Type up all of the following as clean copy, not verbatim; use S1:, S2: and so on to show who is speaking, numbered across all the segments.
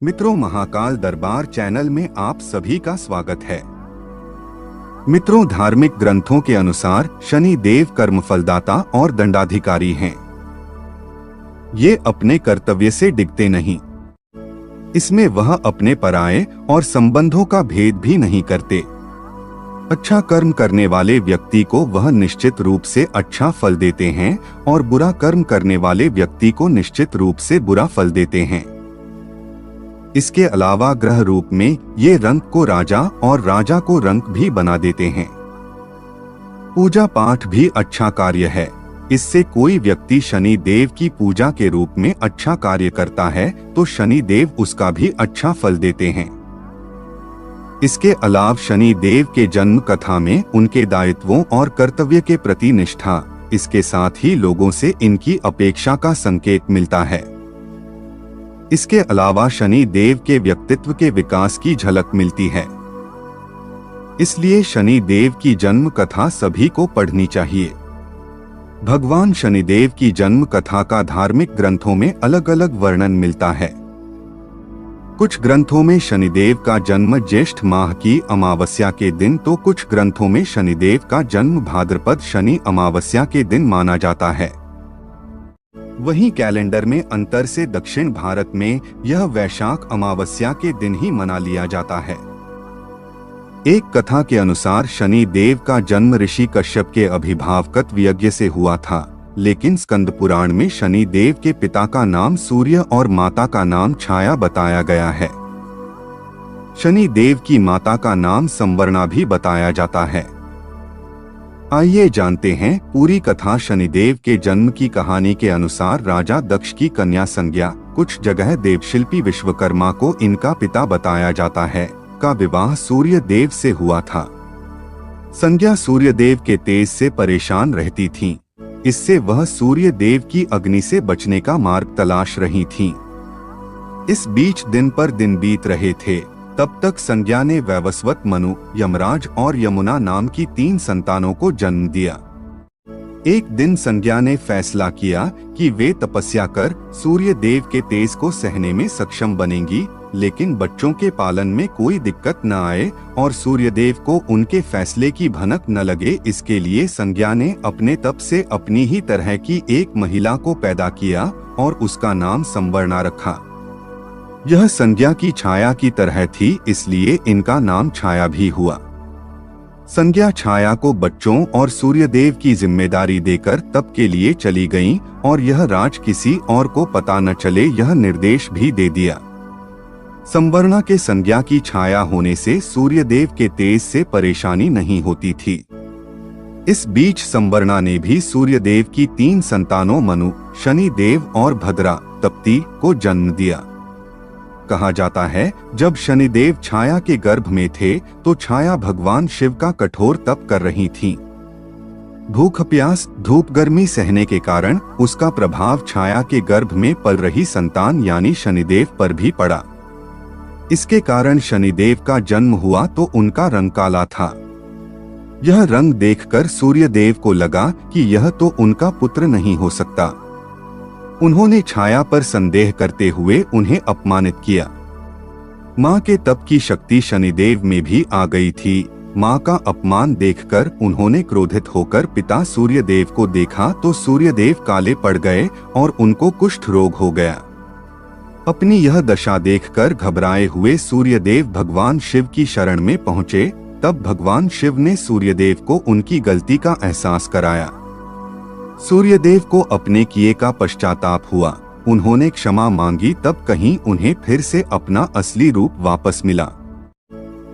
S1: मित्रों, महाकाल दरबार चैनल में आप सभी का स्वागत है। मित्रों, धार्मिक ग्रंथों के अनुसार शनि देव कर्मफलदाता और दंडाधिकारी हैं। ये अपने कर्तव्य से डिगते नहीं। इसमें वह अपने पराये और संबंधों का भेद भी नहीं करते। अच्छा कर्म करने वाले व्यक्ति को वह निश्चित रूप से अच्छा फल देते हैं और बुरा कर्म करने वाले व्यक्ति को निश्चित रूप से बुरा फल देते हैं। इसके अलावा ग्रह रूप में ये रंक को राजा और राजा को रंक भी बना देते हैं। पूजा पाठ भी अच्छा कार्य है। इससे कोई व्यक्ति शनि देव की पूजा के रूप में अच्छा कार्य करता है तो शनि देव उसका भी अच्छा फल देते हैं। इसके अलावा शनि देव के जन्म कथा में उनके दायित्वों और कर्तव्य के प्रति निष्ठा, इसके साथ ही लोगों से इनकी अपेक्षा का संकेत मिलता है। इसके अलावा शनि देव के व्यक्तित्व के विकास की झलक मिलती है। इसलिए शनि देव की जन्म कथा सभी को पढ़नी चाहिए। भगवान शनिदेव की जन्म कथा का धार्मिक ग्रंथों में अलग अलग वर्णन मिलता है। कुछ ग्रंथों में शनिदेव का जन्म ज्येष्ठ माह की अमावस्या के दिन तो कुछ ग्रंथों में शनिदेव का जन्म भाद्रपद शनि अमावस्या के दिन माना जाता है। वहीं कैलेंडर में अंतर से दक्षिण भारत में यह वैशाख अमावस्या के दिन ही मना लिया जाता है। एक कथा के अनुसार शनि देव का जन्म ऋषि कश्यप के अभिभावकत्व यज्ञ से हुआ था, लेकिन स्कंद पुराण में शनि देव के पिता का नाम सूर्य और माता का नाम छाया बताया गया है। शनि देव की माता का नाम संवर्णा भी बताया जाता है। आइए जानते हैं पूरी कथा। शनिदेव के जन्म की कहानी के अनुसार राजा दक्ष की कन्या संज्ञा, कुछ जगह देवशिल्पी विश्वकर्मा को इनका पिता बताया जाता है, का विवाह सूर्य देव से हुआ था। संज्ञा सूर्य देव के तेज से परेशान रहती थीं। इससे वह सूर्य देव की अग्नि से बचने का मार्ग तलाश रही थीं। इस बीच दिन पर दिन बीत रहे थे। तब तक संज्ञा ने वैवस्वत, मनु, यमराज और यमुना नाम की 3 संतानों को जन्म दिया। एक दिन संज्ञा ने फैसला किया कि वे तपस्या कर सूर्य देव के तेज को सहने में सक्षम बनेंगी, लेकिन बच्चों के पालन में कोई दिक्कत न आए और सूर्य देव को उनके फैसले की भनक न लगे, इसके लिए संज्ञा ने अपने तप से अपनी ही तरह की एक महिला को पैदा किया और उसका नाम संवर्णा रखा। यह संज्ञा की छाया की तरह थी, इसलिए इनका नाम छाया भी हुआ। संज्ञा छाया को बच्चों और सूर्यदेव की जिम्मेदारी देकर तप के लिए चली गईं और यह राज किसी और को पता न चले, यह निर्देश भी दे दिया। संवर्णा के संज्ञा की छाया होने से सूर्यदेव के तेज से परेशानी नहीं होती थी। इस बीच संवर्णा ने भी सूर्यदेव की 3 संतानों मनु, शनिदेव और भद्रा, तप्ती को जन्म दिया। कहा जाता है, जब शनिदेव छाया के गर्भ में थे तो छाया भगवान शिव का कठोर तप कर रही थीं। भूख प्यास धूप गर्मी सहने के कारण उसका प्रभाव छाया के गर्भ में पल रही संतान यानी शनिदेव पर भी पड़ा। इसके कारण शनिदेव का जन्म हुआ तो उनका रंग काला था। यह रंग देखकर सूर्यदेव को लगा कि यह तो उनका पुत्र नहीं हो सकता। उन्होंने छाया पर संदेह करते हुए उन्हें अपमानित किया। मां के तप की शक्ति शनिदेव में भी आ गई थी। मां का अपमान देखकर उन्होंने क्रोधित होकर पिता सूर्यदेव को देखा तो सूर्यदेव काले पड़ गए और उनको कुष्ठ रोग हो गया। अपनी यह दशा देखकर घबराए हुए सूर्यदेव भगवान शिव की शरण में पहुंचे। तब भगवान शिव ने सूर्यदेव को उनकी गलती का एहसास कराया। सूर्यदेव को अपने किए का पश्चाताप हुआ। उन्होंने क्षमा मांगी, तब कहीं उन्हें फिर से अपना असली रूप वापस मिला।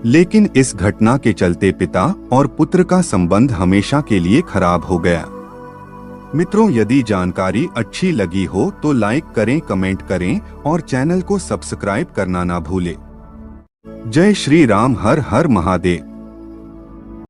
S1: लेकिन इस घटना के चलते पिता और पुत्र का संबंध हमेशा के लिए खराब हो गया। मित्रों, यदि जानकारी अच्छी लगी हो तो लाइक करें, कमेंट करें और चैनल को सब्सक्राइब करना ना भूलें। जय श्री राम। हर हर महादेव।